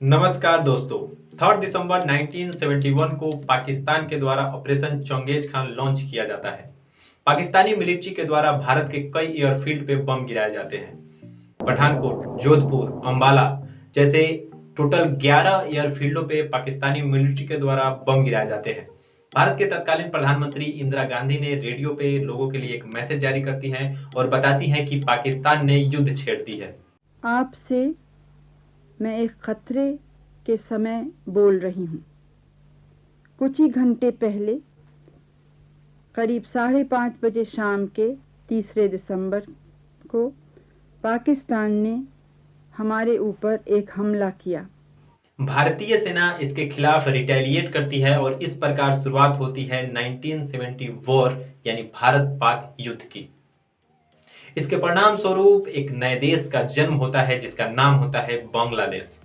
नमस्कार दोस्तों। 3 दिसंबर 1971 को पाकिस्तान के द्वारा ऑपरेशन चंगेज खान लॉन्च किया जाता है। पाकिस्तानी मिलिट्री के द्वारा भारत के कई एयरफील्ड पे बम गिराए जाते हैं। पठानकोट, जोधपुर, अंबाला जैसे टोटल 11 एयरफील्डों पे पाकिस्तानी मिलिट्री के द्वारा बम गिराए जाते हैं। भारत के तत्कालीन प्रधानमंत्री इंदिरा गांधी ने रेडियो पे लोगों के लिए एक मैसेज जारी करती हैं और बताती हैं कि पाकिस्तान ने युद्ध छेड़ दी है। आपसे मैं एक खतरे के समय बोल रही हूँ। कुछ ही घंटे पहले करीब 5:30 बजे शाम के 3 दिसंबर को पाकिस्तान ने हमारे ऊपर एक हमला किया। भारतीय सेना इसके खिलाफ रिटेलिएट करती है और इस प्रकार शुरुआत होती है 1970 वॉर यानी भारत पाक युद्ध की। इसके परिणाम स्वरूप एक नए देश का जन्म होता है जिसका नाम होता है बांग्लादेश।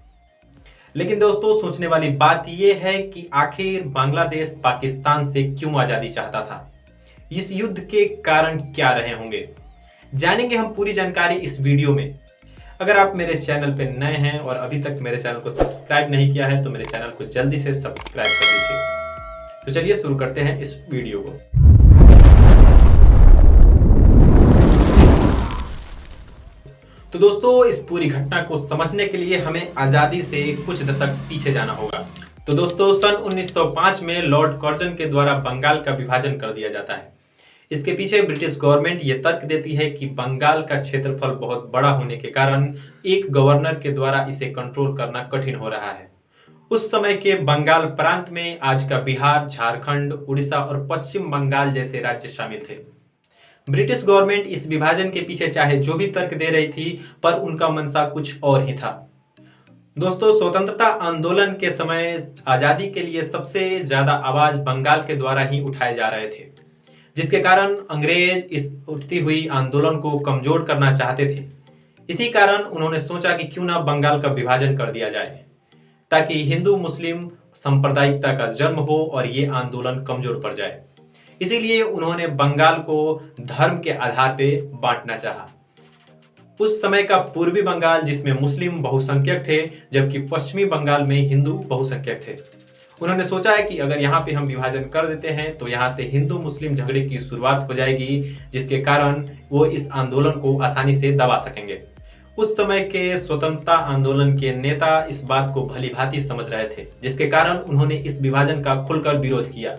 लेकिन दोस्तों, सोचने वाली बात यह है कि आखिर बांग्लादेश पाकिस्तान से क्यों आजादी चाहता था। इस युद्ध के कारण क्या रहे होंगे, जानेंगे हम पूरी जानकारी इस वीडियो में। अगर आप मेरे चैनल पर नए हैं और अभी तक मेरे चैनल को सब्सक्राइब नहीं किया है तो मेरे चैनल को जल्दी से सब्सक्राइब कर दीजिए। तो चलिए शुरू करते हैं इस वीडियो को। तो दोस्तों, इस पूरी घटना को समझने के लिए हमें आजादी से कुछ दशक पीछे जाना होगा। तो दोस्तों, सन 1905 में लॉर्ड कर्जन के द्वारा बंगाल का विभाजन कर दिया जाता है। इसके पीछे ब्रिटिश गवर्नमेंट ये तर्क देती है कि बंगाल का क्षेत्रफल बहुत बड़ा होने के कारण एक गवर्नर के द्वारा इसे कंट्रोल करना कठिन हो रहा है। उस समय के बंगाल प्रांत में आज का बिहार, झारखंड, उड़ीसा और पश्चिम बंगाल जैसे राज्य शामिल थे। ब्रिटिश गवर्नमेंट इस विभाजन के पीछे चाहे जो भी तर्क दे रही थी, पर उनका मंशा कुछ और ही था। दोस्तों, स्वतंत्रता आंदोलन के समय आजादी के लिए सबसे ज्यादा आवाज बंगाल के द्वारा ही उठाए जा रहे थे, जिसके कारण अंग्रेज इस उठती हुई आंदोलन को कमजोर करना चाहते थे। इसी कारण उन्होंने सोचा कि क्यों ना बंगाल का विभाजन कर दिया जाए, ताकि हिंदू मुस्लिम सांप्रदायिकता का जन्म हो और ये आंदोलन कमजोर पड़ जाए। इसीलिए उन्होंने बंगाल को धर्म के आधार पे बांटना चाहा। उस समय का पूर्वी बंगाल जिसमें मुस्लिम बहुसंख्यक थे, जबकि पश्चिमी बंगाल में हिंदू बहुसंख्यक थे। उन्होंने सोचा है कि अगर यहाँ पे हम विभाजन कर देते हैं तो यहाँ से हिंदू मुस्लिम झगड़े की शुरुआत हो जाएगी, जिसके कारण वो इस आंदोलन को आसानी से दबा सकेंगे। उस समय के स्वतंत्रता आंदोलन के नेता इस बात को भली भांति समझ रहे थे, जिसके कारण उन्होंने इस विभाजन का खुलकर विरोध किया।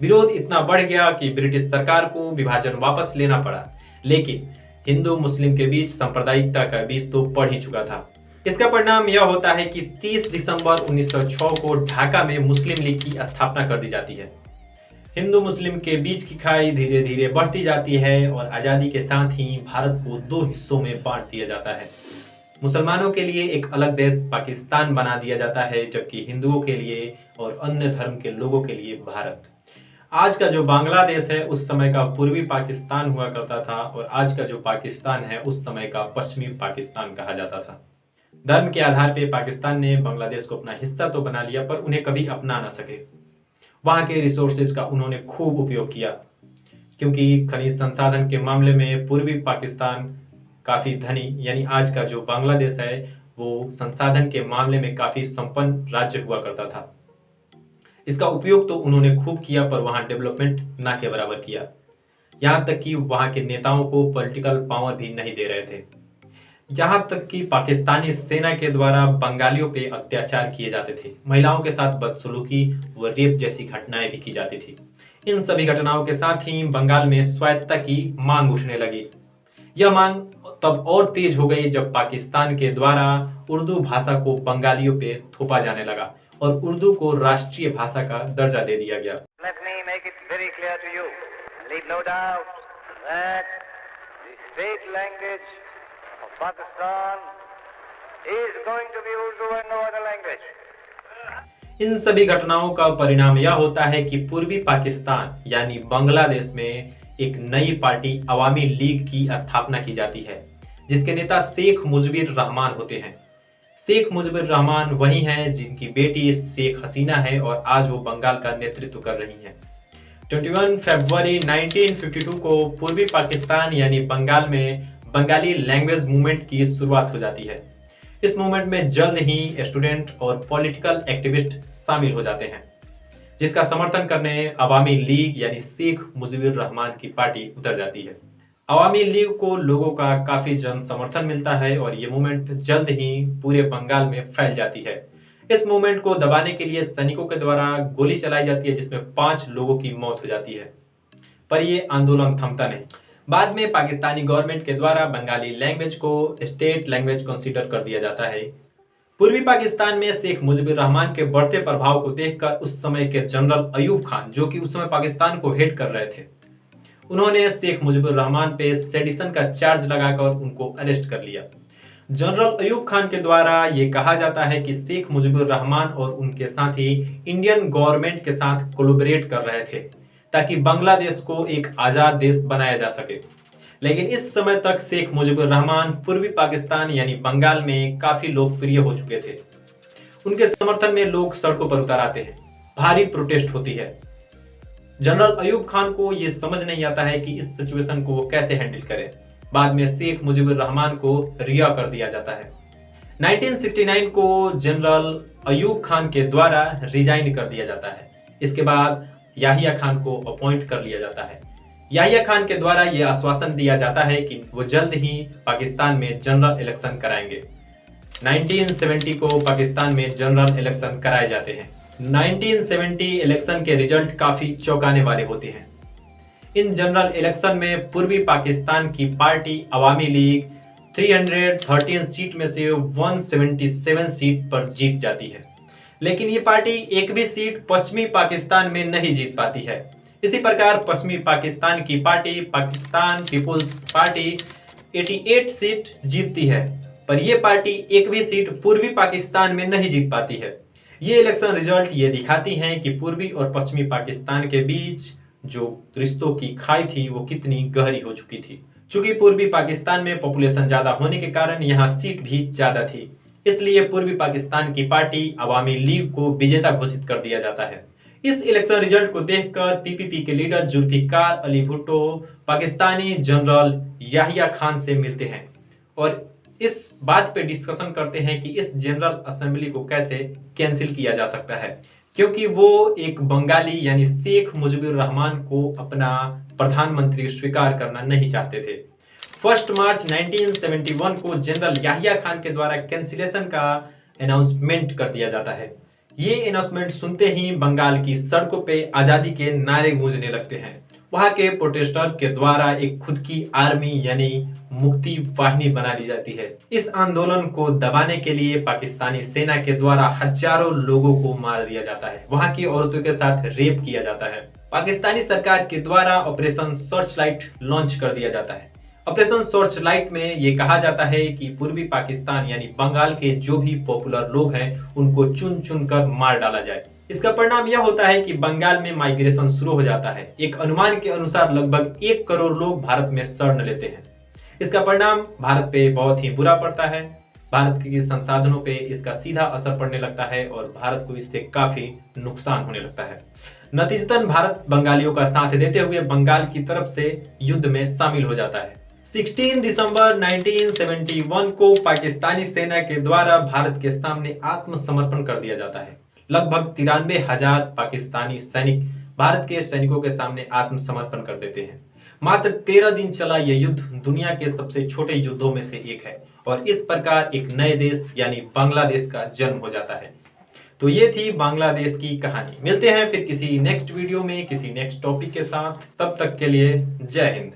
विरोध इतना बढ़ गया कि ब्रिटिश सरकार को विभाजन वापस लेना पड़ा। लेकिन हिंदू मुस्लिम के बीच सांप्रदायिकता का बीज तो पड़ ही चुका था। इसका परिणाम यह होता है कि 30 दिसंबर 1906 को ढाका में मुस्लिम लीग की स्थापना कर दी जाती है। हिंदू मुस्लिम के बीच की खाई धीरे धीरे बढ़ती जाती है और आजादी के साथ ही भारत को 2 हिस्सों में बांट दिया जाता है। मुसलमानों के लिए एक अलग देश पाकिस्तान बना दिया जाता है, जबकि हिंदुओं के लिए और अन्य धर्म के लोगों के लिए भारत। आज का जो बांग्लादेश है उस समय का पूर्वी पाकिस्तान हुआ करता था और आज का जो पाकिस्तान है उस समय का पश्चिमी पाकिस्तान कहा जाता था। धर्म के आधार पे पाकिस्तान ने बांग्लादेश को अपना हिस्सा तो बना लिया, पर उन्हें कभी अपना ना सके। वहां के रिसोर्सेज का उन्होंने खूब उपयोग किया, क्योंकि खनिज संसाधन के मामले में पूर्वी पाकिस्तान काफी धनी, यानी आज का जो बांग्लादेश है वो संसाधन के मामले में काफी संपन्न राज्य हुआ करता था। इसका उपयोग तो उन्होंने खूब किया, पर वहां डेवलपमेंट ना के बराबर किया। यहां तक कि वहां के नेताओं को पॉलिटिकल पावर भी नहीं दे रहे थे। यहां तक कि पाकिस्तानी सेना के द्वारा बंगालियों पे अत्याचार किए जाते थे। महिलाओं के साथ बदसलूकी व रेप जैसी घटनाएं भी की जाती थी। इन सभी घटनाओं के साथ ही बंगाल में स्वायत्तता की मांग उठने लगी। यह मांग तब और तेज हो गई जब पाकिस्तान के द्वारा उर्दू भाषा को बंगालियों पे थोपा जाने लगा और उर्दू को राष्ट्रीय भाषा का दर्जा दे दिया गया। Let me make it very clear to you, leave no doubt that the state language of Pakistan is going to be Urdu and no other language. इन सभी घटनाओं का परिणाम यह होता है कि पूर्वी पाकिस्तान यानी बांग्लादेश में एक नई पार्टी अवामी लीग की स्थापना की जाती है, जिसके नेता शेख मुजीबुर रहमान होते हैं। शेख मुजीबुर रहमान वही हैं जिनकी बेटी शेख हसीना है और आज वो बंगाल का नेतृत्व कर रही हैं। 21 फरवरी 1952 को पूर्वी पाकिस्तान यानी बंगाल में बंगाली लैंग्वेज मूवमेंट की शुरुआत हो जाती है। इस मूवमेंट में जल्द ही स्टूडेंट और पॉलिटिकल एक्टिविस्ट शामिल हो जाते हैं, जिसका समर्थन करने अवामी लीग यानी शेख मुजीबुर रहमान की पार्टी उतर जाती है। अवामी लीग को लोगों का काफी जन समर्थन मिलता है और ये मूवमेंट जल्द ही पूरे बंगाल में फैल जाती है। इस मूवमेंट को दबाने के लिए सैनिकों के द्वारा गोली चलाई जाती है, जिसमें 5 लोगों की मौत हो जाती है, पर ये आंदोलन थमता नहीं। बाद में पाकिस्तानी गवर्नमेंट के द्वारा बंगाली लैंग्वेज को स्टेट लैंग्वेज कंसीडर कर दिया जाता है। पूर्वी पाकिस्तान में शेख मुजीबुर रहमान के बढ़ते प्रभाव को देखकर उस समय के जनरल अयूब खान, जो कि उस समय पाकिस्तान को हेड कर रहे थे, उन्होंने शेख मुजीबुर रहमान पे सेडिशन का चार्ज लगाकर उनको अरेस्ट कर लिया। जनरल अयूब खान के द्वारा ये कहा जाता है कि शेख मुजीबुर रहमान और उनके साथी इंडियन गवर्नमेंट के साथ कोलैबोरेट कर रहे थे ताकि बांग्लादेश को एक आज़ाद देश बनाया जा सके। लेकिन इस समय तक शेख मुजीबुर रहमान पूर्वी पाकिस्तान यानी बंगाल में काफी लोकप्रिय हो चुके थे। उनके समर्थन में लोग सड़कों पर उतर आते हैं, भारी प्रोटेस्ट होती है। जनरल अयूब खान को यह समझ नहीं आता है कि इस सिचुएशन को कैसे हैंडल करें। बाद में शेख मुजीबुर रहमान को रिहा कर दिया जाता है। 1969 को जनरल अयूब खान के द्वारा रिजाइन कर दिया जाता है। इसके बाद याहिया खान को अपॉइंट कर लिया जाता है। याहिया खान के द्वारा यह आश्वासन दिया जाता है कि वो जल्द ही पाकिस्तान में जनरल इलेक्शन कराएंगे। 1970 को पाकिस्तान में जनरल इलेक्शन कराए जाते हैं। 1970 इलेक्शन के रिजल्ट काफी चौंकाने वाले होते हैं। इन जनरल इलेक्शन में पूर्वी पाकिस्तान की पार्टी अवामी लीग 313 सीट में से 177 सीट पर जीत जाती है, लेकिन ये पार्टी एक भी सीट पश्चिमी पाकिस्तान में नहीं जीत पाती है। इसी प्रकार पश्चिमी पाकिस्तान की party Pakistan Peoples Party 88 seat जीतती है, पर यह पार्टी एक भी सीट पूर्वी पाकिस्तान में नहीं जीत पाती है। ये इलेक्शन रिजल्ट ये दिखाती हैं कि पूर्वी और पश्चिमी पाकिस्तान के बीच जो रिश्तों की खाई थी वो कितनी गहरी हो चुकी थी। चूंकि पूर्वी पाकिस्तान में पॉपुलेशन ज्यादा होने के कारण यहाँ सीट भी ज्यादा थी, इसलिए पूर्वी पाकिस्तान की पार्टी अवामी लीग को विजेता घोषित कर दिया जाता है। इस इलेक्शन रिजल्ट को देखकर पीपीपी के लीडर जुल्फिकार अली भुट्टो पाकिस्तानी जनरल याहिया खान से मिलते हैं और इस बात पे डिस्कशन करते हैं कि इस जनरल असेंबली को कैसे कैंसिल किया जा सकता है, क्योंकि वो एक बंगाली यानी शेख मुजीबुर रहमान को अपना प्रधानमंत्री स्वीकार करना नहीं चाहते थे। 1 मार्च 1971 को जनरल याहिया खान के द्वारा कैंसिलेशन का अनाउंसमेंट कर दिया जाता है। ये अनाउंसमेंट सुनते ही बंगाल की सड़कों पे आजादी के नारे गूंजने लगते हैं। वहां के प्रोटेस्टर के द्वारा एक खुद की आर्मी यानी मुक्ति वाहिनी बना ली जाती है। इस आंदोलन को दबाने के लिए पाकिस्तानी सेना के द्वारा हजारों लोगों को मार दिया जाता है। वहां की औरतों के साथ रेप किया जाता है। पाकिस्तानी सरकार के द्वारा ऑपरेशन सर्च लाइट लॉन्च कर दिया जाता है। ऑपरेशन सर्च लाइट में ये कहा जाता है कि पूर्वी पाकिस्तान यानी बंगाल के जो भी पॉपुलर लोग हैं उनको चुन चुन कर मार डाला जाए। इसका परिणाम यह होता है कि बंगाल में माइग्रेशन शुरू हो जाता है। एक अनुमान के अनुसार लगभग 1 करोड़ लोग भारत में शरण लेते हैं। इसका परिणाम भारत पे बहुत ही बुरा पड़ता है। भारत के संसाधनों पे इसका सीधा असर पड़ने लगता है और भारत को इससे काफी नुकसान होने लगता है। नतीजतन भारत बंगालियों का साथ देते हुए बंगाल की तरफ से युद्ध में शामिल हो जाता है। 16 दिसंबर 1971 को पाकिस्तानी सेना के द्वारा भारत के सामने आत्मसमर्पण कर दिया जाता है। लगभग 93,000 पाकिस्तानी सैनिक भारत के सैनिकों के सामने आत्मसमर्पण कर देते हैं। मात्र 13 दिन चला यह युद्ध दुनिया के सबसे छोटे युद्धों में से एक है और इस प्रकार एक नए देश यानी बांग्लादेश का जन्म हो जाता है। तो ये थी बांग्लादेश की कहानी। मिलते हैं फिर किसी नेक्स्ट वीडियो में किसी नेक्स्ट टॉपिक के साथ। तब तक के लिए जय हिंद।